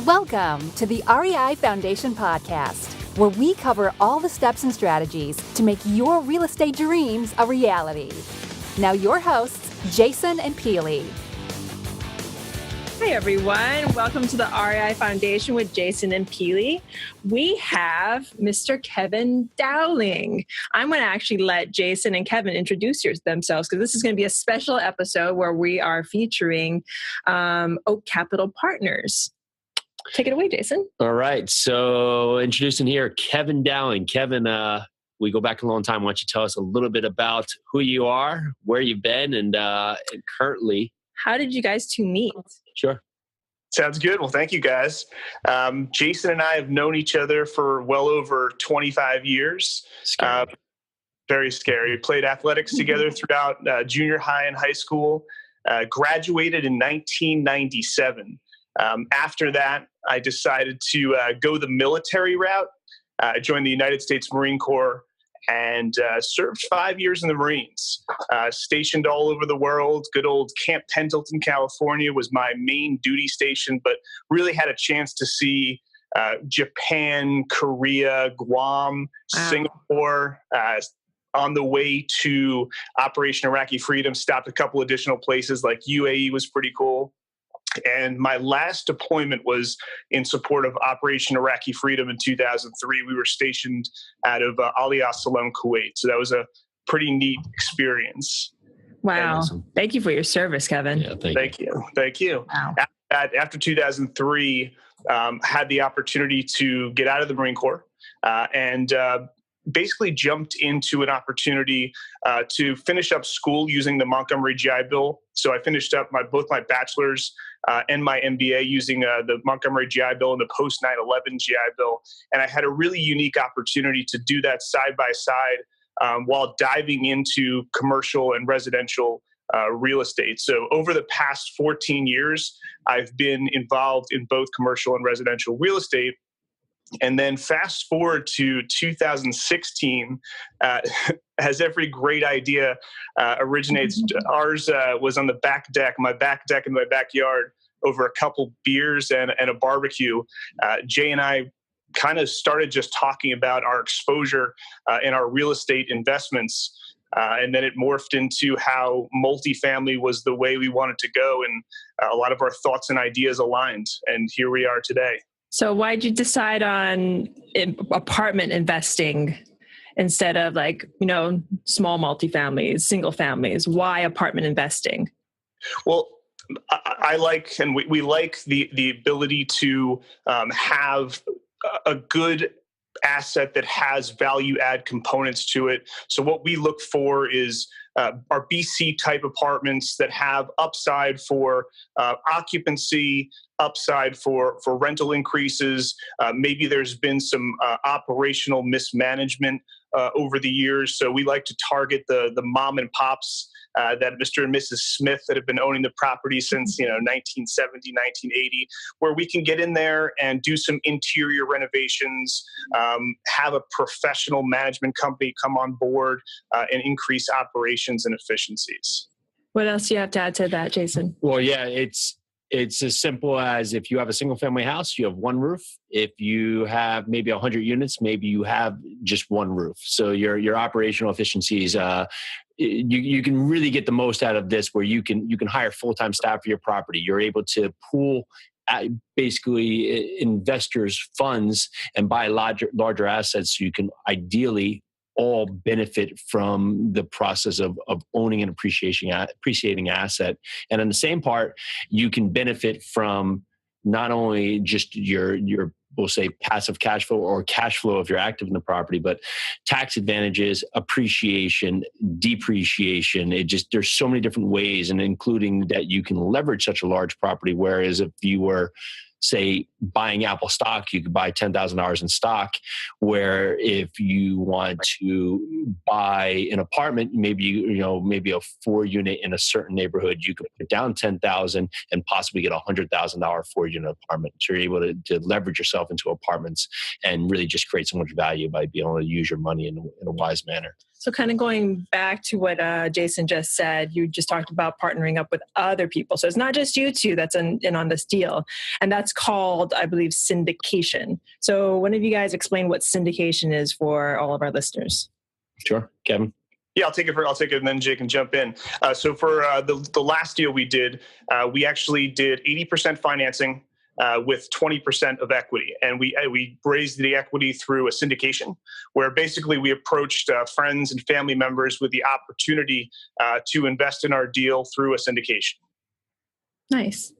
Welcome to the REI Foundation Podcast, where we cover all the steps and strategies to make your real estate dreams a reality. Now your hosts, Jason and Pili. Hi, everyone. Welcome to the REI Foundation with Jason and Pili. We have Mr. Kevin Dowling. I'm going to actually let Jason and Kevin introduce themselves because this is going to be a special episode where we are featuring OHA Partners. Take it away, Jason. All right. So introducing here, Kevin Dowling. Kevin, we go back a long time. Why don't you tell us a little bit about who you are, where you've been, and currently. How did you guys two meet? Sure. Sounds good. Well, thank you guys. Jason and I have known each other for well over 25 years. Scary. Very scary. Played athletics together throughout junior high and high school. Graduated in 1997. After that, I decided to go the military route. I joined the United States Marine Corps and served 5 years in the Marines. Stationed all over the world. Good old Camp Pendleton, California was my main duty station, but really had a chance to see Japan, Korea, Guam, Singapore. On the way to Operation Iraqi Freedom, stopped a couple additional places like UAE was pretty cool. And my last deployment was in support of Operation Iraqi Freedom in 2003. We were stationed out of Ali As-Salam, Kuwait. So that was a pretty neat experience. Wow. Awesome. Thank you for your service, Kevin. Yeah, thank you. Thank you. Wow. After 2003, had the opportunity to get out of the Marine Corps and basically jumped into an opportunity to finish up school using the Montgomery GI Bill. So I finished up both my bachelor's and my MBA using the Montgomery GI Bill and the post 9/11 GI Bill. And I had a really unique opportunity to do that side by side while diving into commercial and residential real estate. So over the past 14 years, I've been involved in both commercial and residential real estate. And then fast forward to 2016, as every great idea originates, ours was on the back deck, my back deck in my backyard over a couple beers and a barbecue. Jay and I kind of started just talking about our exposure in our real estate investments. And then it morphed into how multifamily was the way we wanted to go. And a lot of our thoughts and ideas aligned. And here we are today. So why'd you decide on apartment investing instead of small multifamilies, single families? Why apartment investing? Well, I like, and we like the ability to have a good asset that has value add components to it. So what we look for is our BC type apartments that have upside for occupancy, upside for rental increases. Maybe there's been some operational mismanagement over the years. So we like to target the mom and pops that Mr. and Mrs. Smith that have been owning the property since 1970, 1980, where we can get in there and do some interior renovations, have a professional management company come on board and increase operations and efficiencies. What else do you have to add to that, Jason? Well, yeah, it's as simple as if you have a single family house, you have one roof. If you have maybe 100 units, maybe you have just one roof. So your operational efficiencies, you can really get the most out of this where you can hire full-time staff for your property. You're able to pool basically investors' funds and buy larger assets. So you can ideally all benefit from the process of owning an appreciating asset. And on the same part, you can benefit from not only just your we'll say passive cash flow or cash flow if you're active in the property, but tax advantages, appreciation, depreciation. There's so many different ways, and including that you can leverage such a large property. Whereas if you were, say, buying Apple stock, you could buy $10,000 in stock, where if you want to buy an apartment, maybe a 4-unit in a certain neighborhood, you could put down $10,000 and possibly get a $100,000 4-unit apartment. So you're able to leverage yourself into apartments and really just create so much value by being able to use your money in a wise manner. So kind of going back to what Jason just said, you just talked about partnering up with other people. So it's not just you two that's in on this deal. And that's called, I believe, syndication. So one of you guys explain what syndication is for all of our listeners. Sure. Kevin? Yeah, I'll take it, and then Jay can jump in. So for the last deal we did, we actually did 80% financing with 20% of equity, and we raised the equity through a syndication, where basically we approached friends and family members with the opportunity to invest in our deal through a syndication. Nice.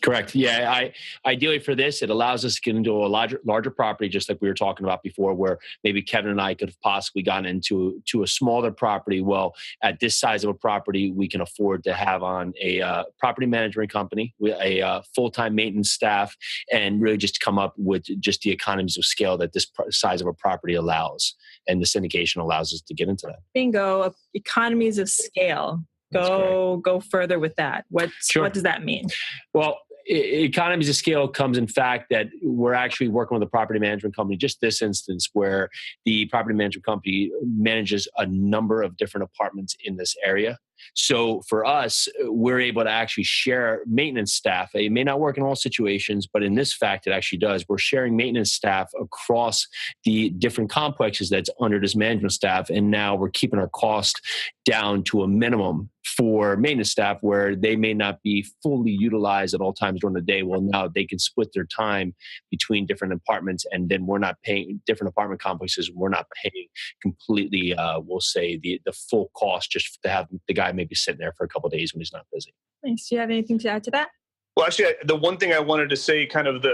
Correct. Yeah. Ideally for this, it allows us to get into a larger property, just like we were talking about before, where maybe Kevin and I could have possibly gotten into a smaller property. Well, at this size of a property, we can afford to have on a property management company, a full-time maintenance staff, and really just come up with just the economies of scale that this size of a property allows. And the syndication allows us to get into that. Bingo. Economies of scale. Go further with that. What does that mean? Well, economies of scale comes in fact that we're actually working with a property management company, just this instance, where the property management company manages a number of different apartments in this area. So for us, we're able to actually share maintenance staff. It may not work in all situations, but in this fact, it actually does. We're sharing maintenance staff across the different complexes that's under this management staff. And now we're keeping our cost down to a minimum for maintenance staff, where they may not be fully utilized at all times during the day. Well, now they can split their time between different apartments, and then we're not paying different apartment complexes. We're not paying completely, we'll say, the full cost just to have the guy maybe sitting there for a couple of days when he's not busy. Nice. Do you have anything to add to that? Well, actually, the one thing I wanted to say, kind of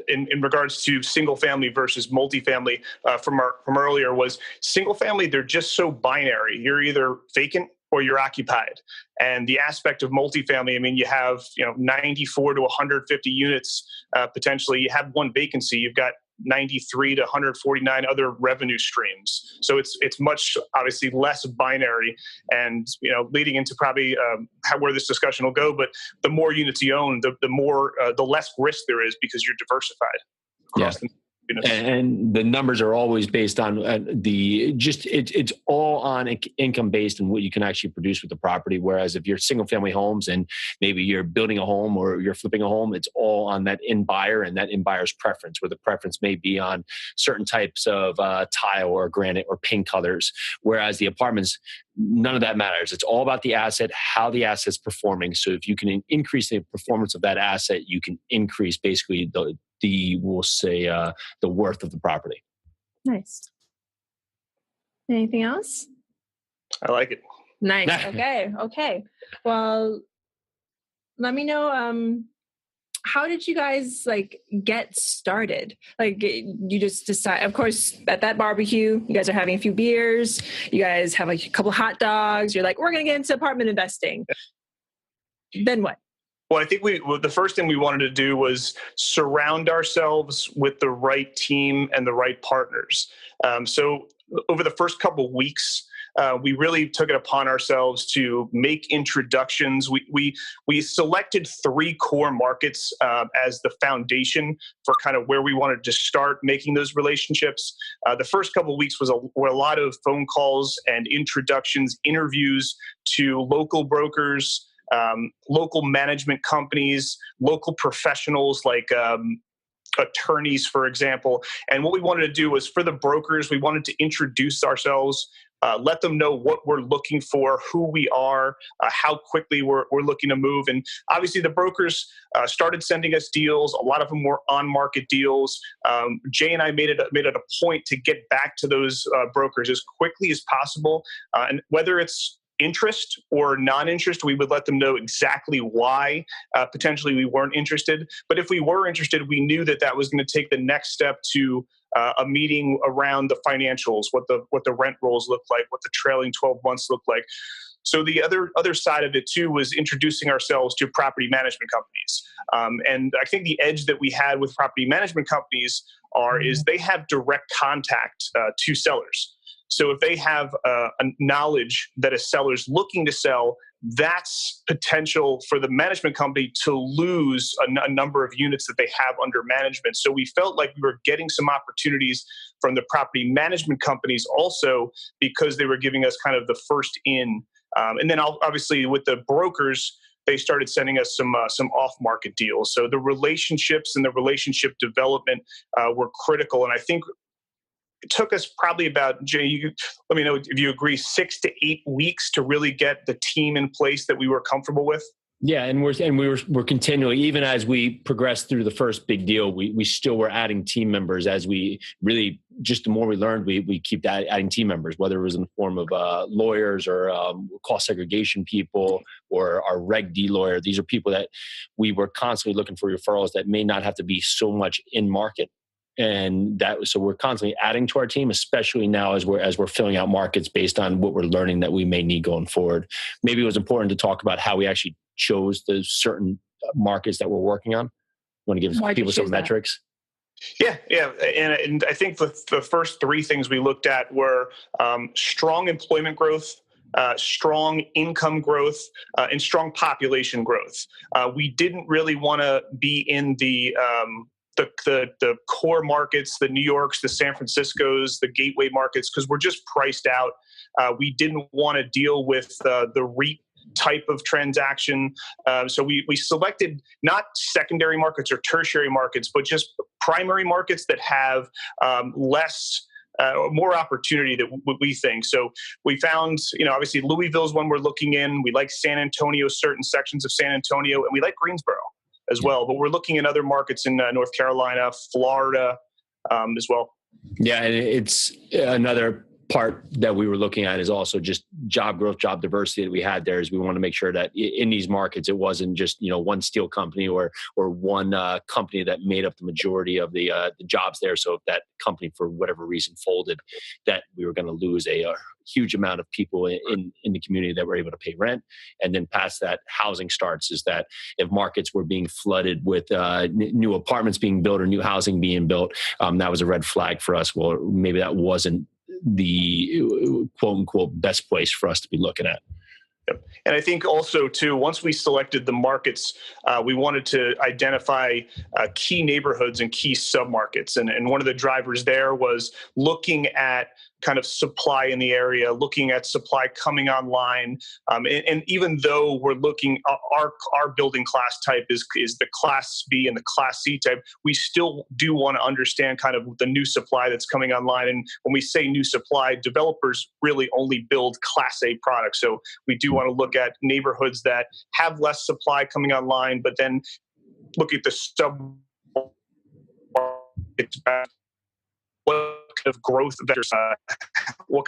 in regards to single family versus multifamily from earlier, was single family. They're just so binary. You're either vacant or you're occupied. And the aspect of multifamily, I mean, you have 94 to 150 units potentially. You have one vacancy. You've got 93 to 149 other revenue streams. So it's much obviously less binary, and leading into probably where this discussion will go. But the more units you own, the less risk there is, because you're diversified across the units. And the numbers are always based on it's all on income based and what you can actually produce with the property. Whereas if you're single family homes and maybe you're building a home or you're flipping a home, it's all on that end buyer and that end buyer's preference, where the preference may be on certain types of tile or granite or paint colors. Whereas the apartments, none of that matters. It's all about the asset, how the asset's performing. So if you can increase the performance of that asset, you can increase basically the worth of the property. Nice. Anything else? I like it. Nice. Okay. Well, let me know, how did you guys get started? You just decide, of course, at that barbecue, you guys are having a few beers, you guys have a couple hot dogs, you're like, we're going to get into apartment investing. Then what? Well, I think the first thing we wanted to do was surround ourselves with the right team and the right partners. So over the first couple of weeks, we really took it upon ourselves to make introductions. We selected 3 core markets as the foundation for kind of where we wanted to start making those relationships. The first couple of weeks were a lot of phone calls and introductions, interviews to local brokers, local management companies, local professionals like attorneys, for example. And what we wanted to do was, for the brokers, we wanted to introduce ourselves, let them know what we're looking for, who we are, how quickly we're looking to move. And obviously the brokers started sending us deals. A lot of them were on-market deals. Jay and I made it a point to get back to those brokers as quickly as possible. And whether it's interest or non-interest, we would let them know exactly why potentially we weren't interested. But if we were interested, we knew that was going to take the next step to a meeting around the financials, what the rent rolls look like, what the trailing 12 months look like. So the other side of it too was introducing ourselves to property management companies. And I think the edge that we had with property management companies is they have direct contact to sellers. So if they have a knowledge that a seller's looking to sell, that's potential for the management company to lose a number of units that they have under management. So we felt like we were getting some opportunities from the property management companies also, because they were giving us kind of the first in. And then obviously with the brokers, they started sending us some off-market deals. So the relationships and the relationship development were critical. And I think it took us probably about, Jay, let me know if you agree, 6 to 8 weeks to really get the team in place that we were comfortable with. Yeah, and we're continually, even as we progressed through the first big deal, we still were adding team members as we really, just the more we learned, we keep adding team members, whether it was in the form of lawyers or cost segregation people or our Reg D lawyer. These are people that we were constantly looking for referrals that may not have to be so much in market. And so we're constantly adding to our team, especially now as we're filling out markets based on what we're learning that we may need going forward. Maybe it was important to talk about how we actually chose the certain markets that we're working on. You want to give people some metrics? Yeah. And I think the first 3 things we looked at were strong employment growth, strong income growth, and strong population growth. We didn't really want to be in the core markets, the New Yorks, the San Franciscos, the gateway markets, because we're just priced out. We didn't want to deal with the REIT type of transaction. So we selected not secondary markets or tertiary markets, but just primary markets that have more opportunity than we think. So we found, obviously Louisville is one we're looking in. We like San Antonio, certain sections of San Antonio, and we like Greensboro as well. But we're looking in other markets in North Carolina, Florida as well. Yeah, and it's another part that we were looking at is also just job growth, job diversity that we had there. Is we want to make sure that in these markets, it wasn't just, one steel company or one company that made up the majority of the jobs there. So if that company, for whatever reason, folded, that we were going to lose a huge amount of people in the community that were able to pay rent. And then past that, housing starts, is that if markets were being flooded with new apartments being built or new housing being built, that was a red flag for us. Well, maybe that wasn't the quote unquote best place for us to be looking at. Yep. And I think also too, once we selected the markets, we wanted to identify key neighborhoods and key submarkets. And one of the drivers there was looking at kind of supply in the area, looking at supply coming online. And even though we're looking, our building class type is the Class B and the Class C type, we still do want to understand kind of the new supply that's coming online. And when we say new supply, developers really only build Class A products. So we do want to look at neighborhoods that have less supply coming online, but then look at the sub. What kind of growth what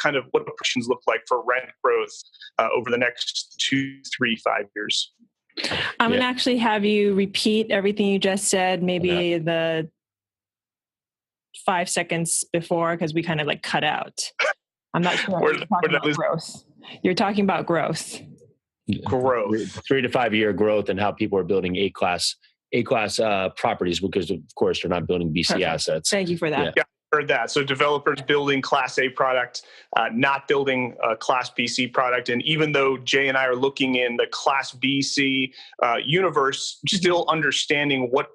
projections look like for rent growth over the next 2, 3, 5 years. I'm going to actually have you repeat everything you just said, maybe the 5 seconds before, because we kind of cut out. I'm not sure. You're talking about growth. Growth. 3 to 5 year growth, and how people are building A-class properties, because of course they're not building BC Perfect. assets. Thank you for that. Yeah. Heard that. So developers building Class A product, not building a Class BC product. And even though Jay and I are looking in the Class BC universe, still understanding what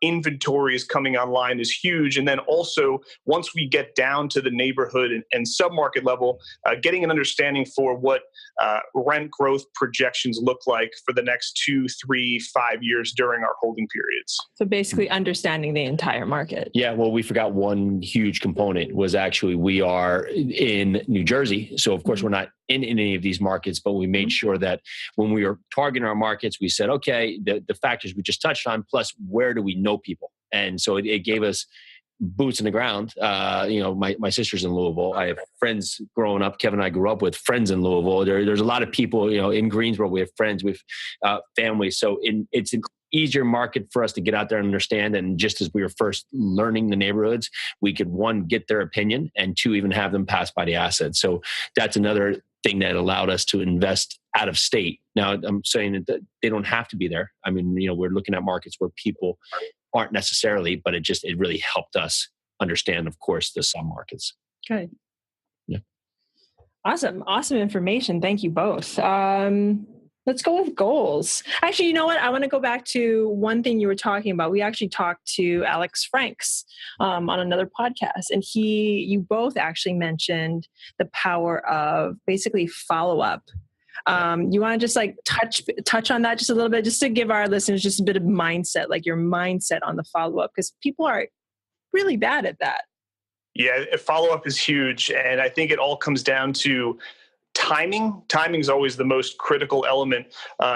inventory is coming online is huge. And then also, once we get down to the neighborhood and submarket level, getting an understanding for what rent growth projections look like for the next 2, 3, 5 years during our holding periods. So basically understanding the entire market. Yeah, well, we forgot one huge component was actually we are in New Jersey. So of course we're not in any of these markets, but we made sure that when we were targeting our markets, we said, okay, the factors we just touched on, plus where do we know people? And so it gave us boots in the ground. My sister's in Louisville. I have friends growing up. Kevin and I grew up with friends in Louisville. There's a lot of people, in Greensboro, we have friends, we have families. So it's an easier market for us to get out there and understand. And just as we were first learning the neighborhoods, we could, 1, get their opinion, and 2, even have them pass by the assets. So that's another thing that allowed us to invest out of state. Now, I'm saying that they don't have to be there. I mean, we're looking at markets where people aren't necessarily, but it really helped us understand, of course, the submarkets. Good. Yeah. Awesome. Awesome information. Thank you both. Let's go with goals. Actually, you know what? I want to go back to one thing you were talking about. We actually talked to Alex Franks on another podcast, and you both actually mentioned the power of basically follow-up. You want to just like touch on that just a little bit, just to give our listeners just a bit of mindset, like your mindset on the follow-up, because people are really bad at that. Yeah, follow-up is huge. And I think it all comes down to timing. Timing is always the most critical element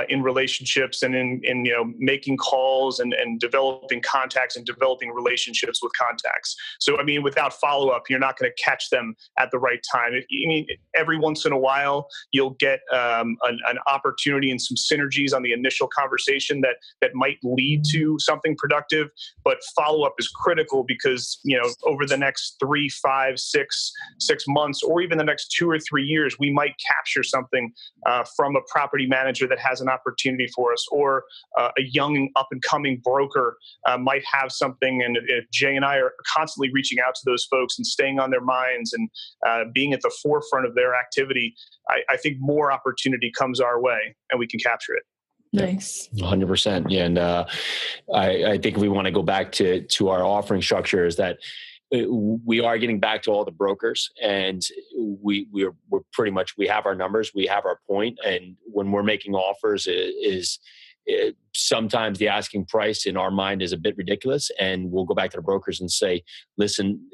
in relationships and in making calls and developing contacts and developing relationships with contacts. So I mean, without follow up, you're not going to catch them at the right time. Every once in a while, you'll get an opportunity and some synergies on the initial conversation that might lead to something productive. But follow up is critical because over the next 3, 5, 6 months, or even the next 2 or 3 years, we might capture something from a property manager that has an opportunity for us, or a young up and coming broker might have something. And if Jay and I are constantly reaching out to those folks and staying on their minds and being at the forefront of their activity, I think more opportunity comes our way and we can capture it. Nice. 100%. Yeah. And I think if we want to go back to our offering structure, is that we are getting back to all the brokers, and we're pretty much, we have our numbers, we have our point. And when we're making offers is sometimes the asking price in our mind is a bit ridiculous. And we'll go back to the brokers and say, listen,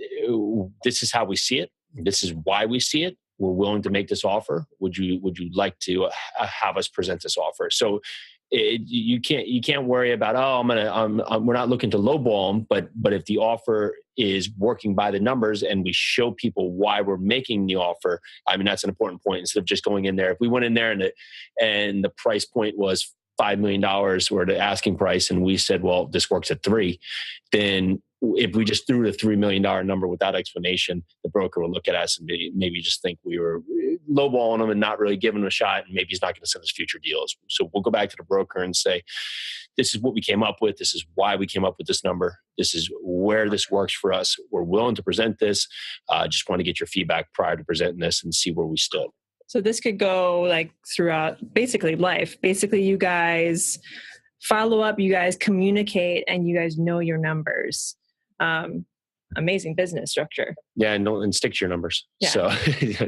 this is how we see it. This is why we see it. We're willing to make this offer. Would you like to have us present this offer? So you can't worry about, we're not looking to lowball them, but if the offer is working by the numbers and we show people why we're making the offer, I mean, that's an important point. Instead of just going in there, if we went in there and the price point was $5 million or the asking price, and we said, well, this works at 3, then if we just threw the $3 million number without explanation, the broker will look at us and maybe just think we were lowballing him and not really giving him a shot, and maybe he's not going to send us future deals. So we'll go back to the broker and say, this is what we came up with. This is why we came up with this number. This is where this works for us. We're willing to present this. Just want to get your feedback prior to presenting this and see where we stood. So this could go like throughout basically life. Basically, you guys follow up, you guys communicate, and you guys know your numbers. Amazing business structure. Yeah, and stick to your numbers. Yeah. So yeah.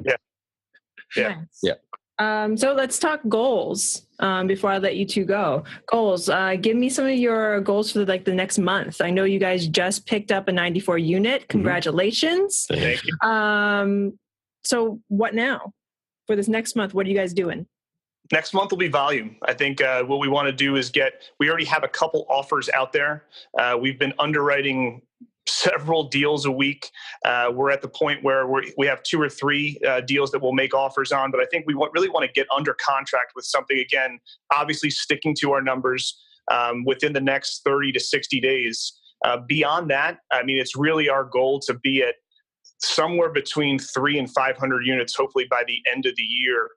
Nice. Yeah. So let's talk goals before I let you two go. Goals. Give me some of your goals for the next month. I know you guys just picked up a 94 unit. Congratulations. Mm-hmm. Thank you. So what now for this next month? What are you guys doing? Next month will be volume. I think what we want to do is we already have a couple offers out there. We've been underwriting several deals a week. We're at the point where we have 2 or 3 deals that we'll make offers on, but I think we really want to get under contract with something, again, obviously sticking to our numbers within the next 30 to 60 days. Beyond that, I mean, it's really our goal to be at somewhere between 300 and 500 units, hopefully by the end of the year.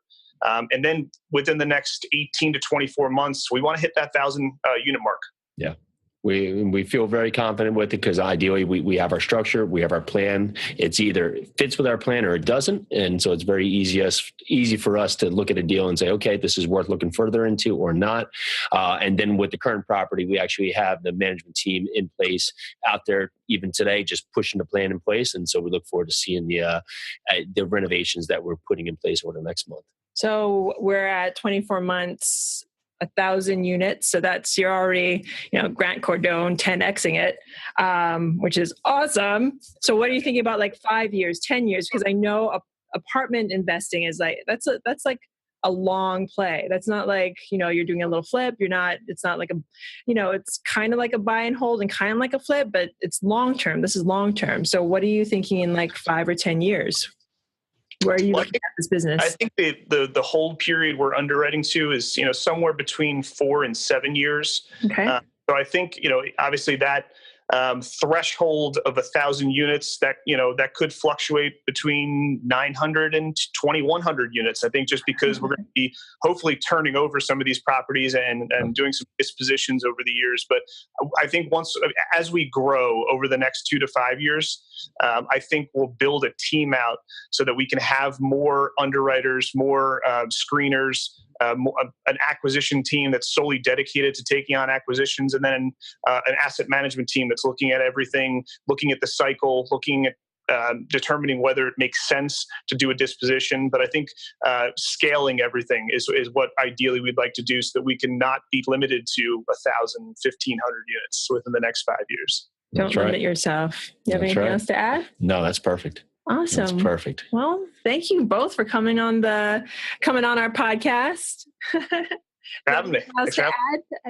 And then within the next 18 to 24 months, we want to hit that 1,000 unit mark. Yeah. We feel very confident with it because ideally we have our structure, we have our plan. It's either fits with our plan or it doesn't. And so it's very easy for us to look at a deal and say, okay, this is worth looking further into or not. And then with the current property, we actually have the management team in place out there even today, just pushing the plan in place. And so we look forward to seeing the renovations that we're putting in place over the next month. So we're at 24 months, 1,000 units. So that's, you're already, Grant Cardone 10Xing it, which is awesome. So what are you thinking about 5 years, 10 years? Because I know apartment investing is that's like a long play. That's not like, you're doing a little flip. It's not like it's kind of like a buy and hold and kind of like a flip, but it's long-term. This is long-term. So what are you thinking in 5 or 10 years? Where are you looking at this business? I think the hold period we're underwriting to is, somewhere between 4 and 7 years. Okay. So I think, obviously that threshold of 1,000 units that could fluctuate between 900 and 2,100 units. I think just because we're going to be hopefully turning over some of these properties and doing some dispositions over the years. But I think as we grow over the next 2 to 5 years, I think we'll build a team out so that we can have more underwriters, more screeners, an acquisition team that's solely dedicated to taking on acquisitions, and then an asset management team that's looking at everything, looking at the cycle, looking at determining whether it makes sense to do a disposition. But I think scaling everything is what ideally we'd like to do so that we can not be limited to 1,000, 1,500 units within the next 5 years. Don't limit yourself. You have anything else to add? No, that's perfect. Awesome. That's perfect. Well, thank you both for coming on our podcast. Having me.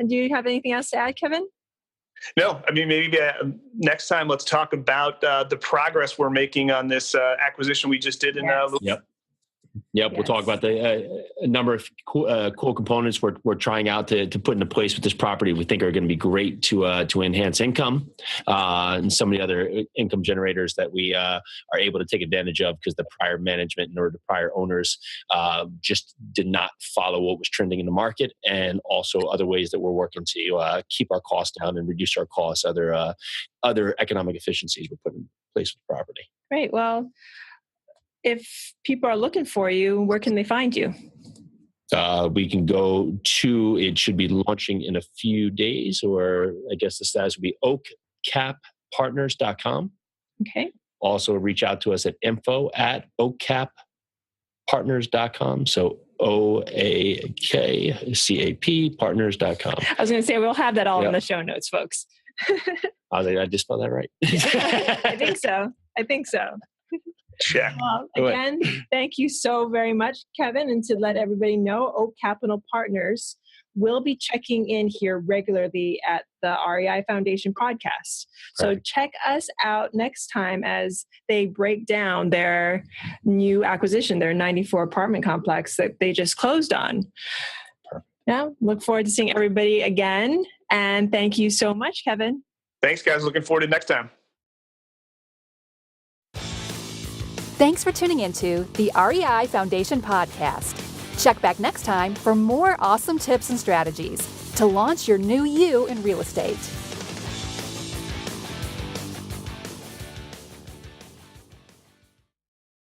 Do you have anything else to add, Kevin? No, I mean, maybe next time let's talk about the progress we're making on this acquisition we just did in Louisville. Yep. We'll talk about a number of cool components we're trying out to put into place with this property. We think are going to be great to enhance income and some of the other income generators that we are able to take advantage of because the prior management or the prior owners just did not follow what was trending in the market, and also other ways that we're working to keep our costs down and reduce our costs, other economic efficiencies we're putting in place with the property. Great. Well, if people are looking for you, where can they find you? We can go to, it should be launching in a few days, or I guess the status would be oakcappartners.com. Okay. Also reach out to us at info@oakcappartners.com. So OAKCAP partners.com. I was going to say, we'll have that all in the show notes, folks. I just spelled that right. I think so. Yeah. Again, thank you so very much, Kevin. And to let everybody know, Oak Capital Partners will be checking in here regularly at the REI Foundation podcast. So check us out next time as they break down their new acquisition, their 94 apartment complex that they just closed on. Yeah, look forward to seeing everybody again. And thank you so much, Kevin. Thanks, guys. Looking forward to next time. Thanks for tuning into the REI Foundation podcast. Check back next time for more awesome tips and strategies to launch your new you in real estate.